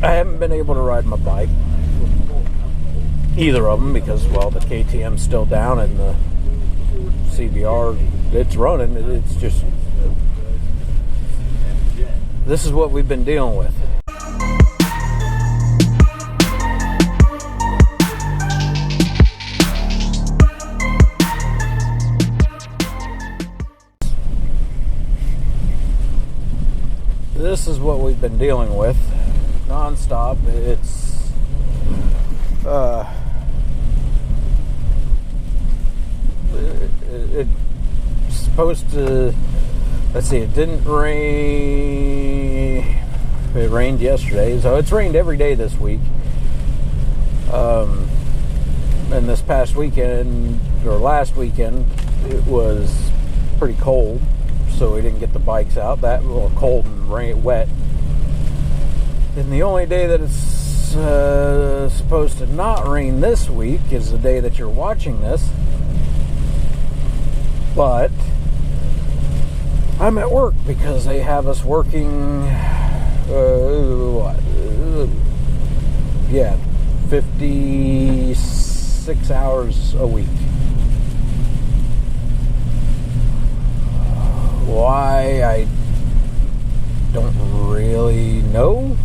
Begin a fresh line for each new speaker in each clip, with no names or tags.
I haven't been able to ride my bike, either of them, because, well, the KTM's still down and the CBR, it's running. It's just, this is what we've been dealing with. This is what we've been dealing with non-stop. It's it's supposed to, let's see, it didn't rain. It rained yesterday, so it's rained every day this week. And this past weekend, or last weekend, it was pretty cold, so we didn't get the bikes out. That was cold and wet. And the only day that it's supposed to not rain this week is the day that you're watching this. But I'm at work because they have us working, 56 hours a week. Why, I don't really know.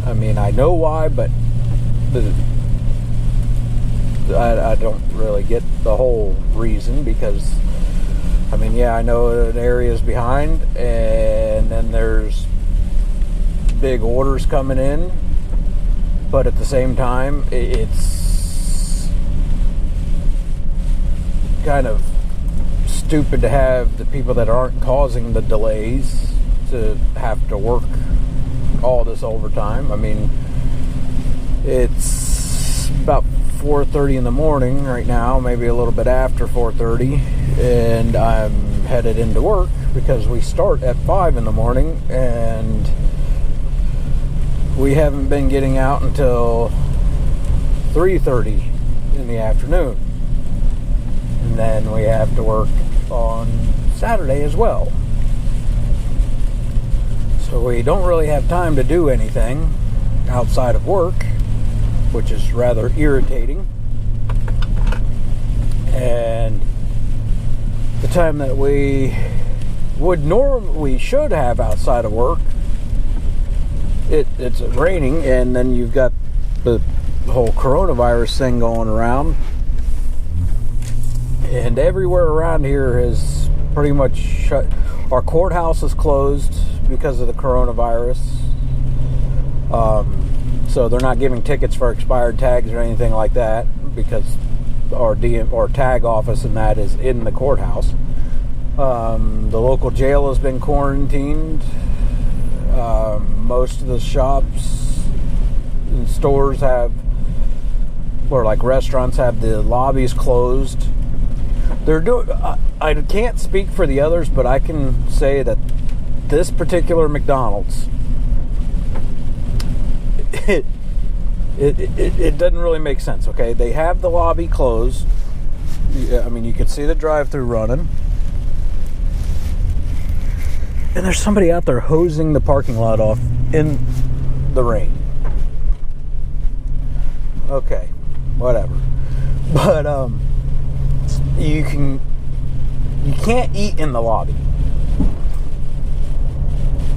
I mean, I know why, but I don't really get the whole reason, because, I mean, yeah, I know an area's behind, and then there's big orders coming in, but at the same time, it's kind of stupid to have the people that aren't causing the delays to have to work all this overtime. I mean, it's about 4:30 in the morning right now, maybe a little bit after 4:30, and I'm headed into work because we start at 5 in the morning, and we haven't been getting out until 3:30 in the afternoon. And then we have to work on Saturday as well. So we don't really have time to do anything outside of work, which is rather irritating. And the time that we should have outside of work, it's raining, and then you've got the whole coronavirus thing going around. And everywhere around here is pretty much shut. Our courthouse is closed because of the coronavirus. So they're not giving tickets for expired tags or anything like that, because our tag office and that is in the courthouse. The local jail has been quarantined. Most of the shops and stores restaurants have the lobbies closed. They're doing. I can't speak for the others, but I can say that this particular McDonald's, it doesn't really make sense. Okay, they have the lobby closed. I mean, you can see the drive-thru running, and there's somebody out there hosing the parking lot off in the rain. Okay, whatever. But you can't eat in the lobby.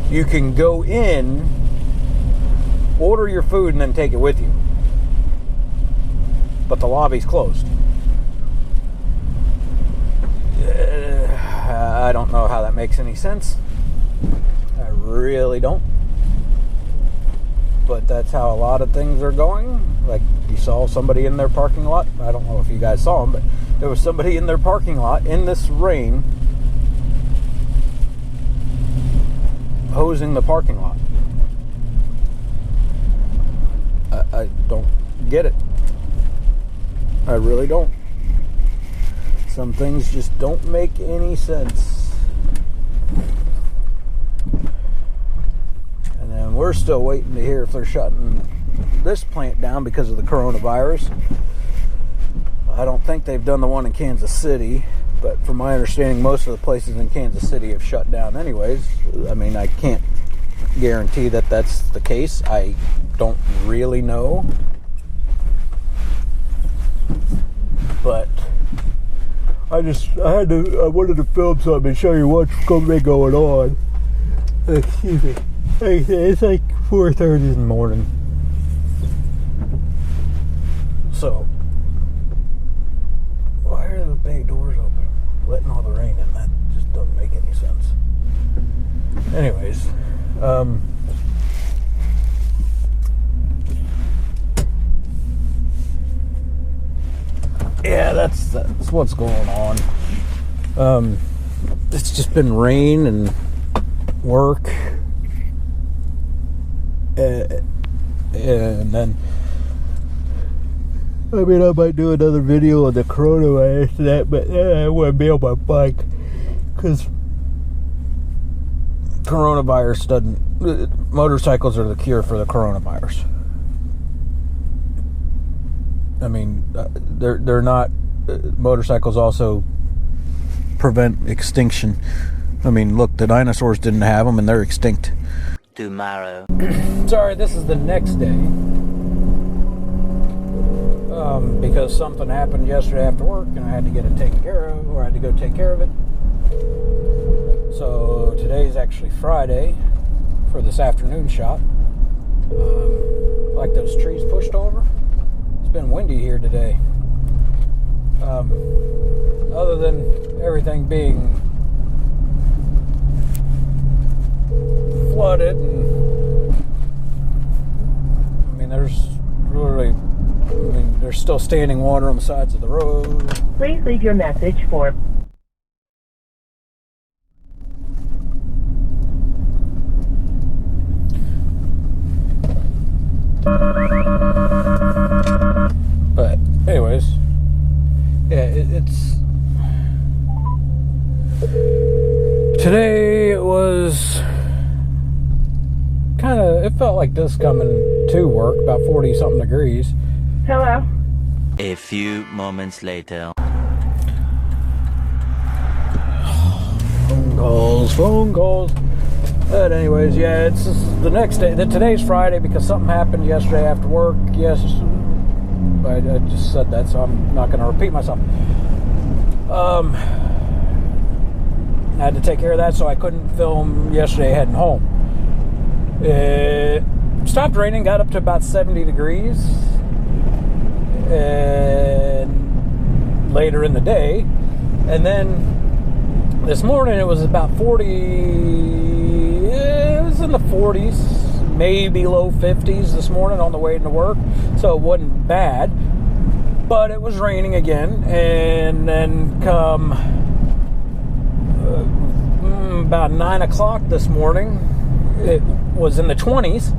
You can go in, order your food, and then take it with you. But the lobby's closed. I don't know how that makes any sense. I really don't. But that's how a lot of things are going. Like, you saw somebody in their parking lot. I don't know if you guys saw them, but there was somebody in their parking lot in this rain hosing the parking lot. I don't get it. I really don't. Some things just don't make any sense. And then we're still waiting to hear if they're shutting this plant down because of the coronavirus. I don't think they've done the one in Kansas City, but from my understanding, most of the places in Kansas City have shut down anyways. I mean, I can't guarantee that that's the case. I don't really know. But I wanted to film something and show you what's going to be going on. Excuse me. It's like 4:30 in the morning. So, why are the bay doors open? Letting all the rain in. That just doesn't make any sense. Anyways, yeah, that's what's going on. It's just been rain and work, and then I might do another video on the coronavirus and that, but I wouldn't be on my bike because coronavirus doesn't. Motorcycles are the cure for the coronavirus. I mean, they're not. Motorcycles also prevent extinction. I mean, look, the dinosaurs didn't have them, and they're extinct.
Tomorrow.
Sorry, this is the next day. Because something happened yesterday after work, and I had to get it taken care of, or I had to go take care of it. So today's actually Friday for this afternoon shot. Like those trees pushed over. It's been windy here today. Other than everything being flooded, and I mean, there's still standing water on the sides of the road.
Please leave your message for...
But anyways, yeah, it's today it was kind of, it felt like this coming to work, about 40 something degrees.
Hello?
A few moments later.
Phone calls. But anyways, yeah, it's just the next day. Today's Friday because something happened yesterday after work. Yes, I just said that, so I'm not going to repeat myself. I had to take care of that, so I couldn't film yesterday heading home. It stopped raining, got up to about 70 degrees, and later in the day, and then this morning it was about 40. It was in the 40s, maybe low 50s this morning on the way into work, so it wasn't bad. But it was raining again, and then come about 9 o'clock this morning, it was in the 20s,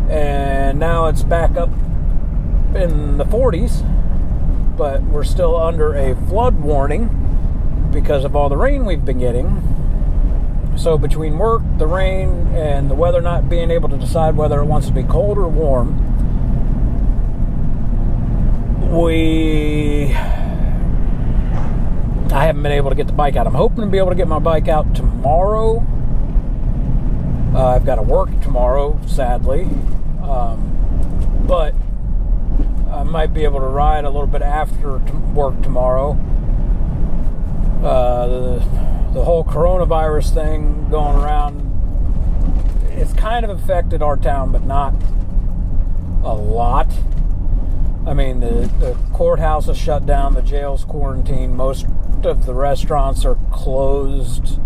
and now it's back up in the 40s, but we're still under a flood warning because of all the rain we've been getting. So between work, the rain, and the weather not being able to decide whether it wants to be cold or warm, I haven't been able to get the bike out. I'm hoping to be able to get my bike out tomorrow. I've got to work tomorrow, sadly. But I might be able to ride a little bit after work tomorrow. The whole coronavirus thing going around, it's kind of affected our town, but not a lot. I mean, the courthouse is shut down, the jail's quarantined, most of the restaurants are closed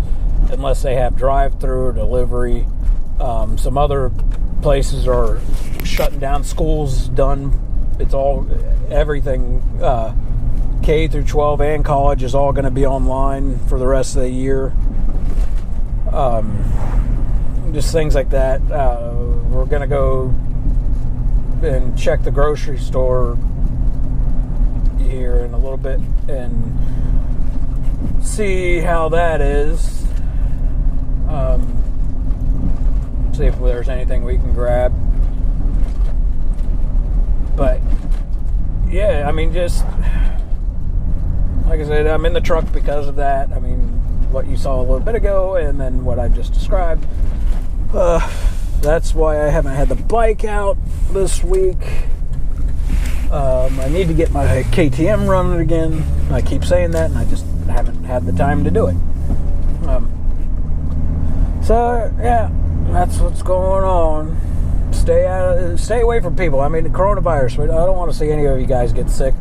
unless they have drive-through or delivery. Some other places are shutting down, schools done. It's all, everything, K through 12 and college is all going to be online for the rest of the year. Just things like that. We're going to go and check the grocery store here in a little bit and see how that is. See if there's anything we can grab. But yeah, I mean, just like I said, I'm in the truck because of that. I mean, what you saw a little bit ago and then what I just described. That's why I haven't had the bike out this week. I need to get my KTM running again. I keep saying that, and I just haven't had the time to do it. So yeah, that's what's going on. Stay away from people. I mean, the coronavirus. I don't want to see any of you guys get sick.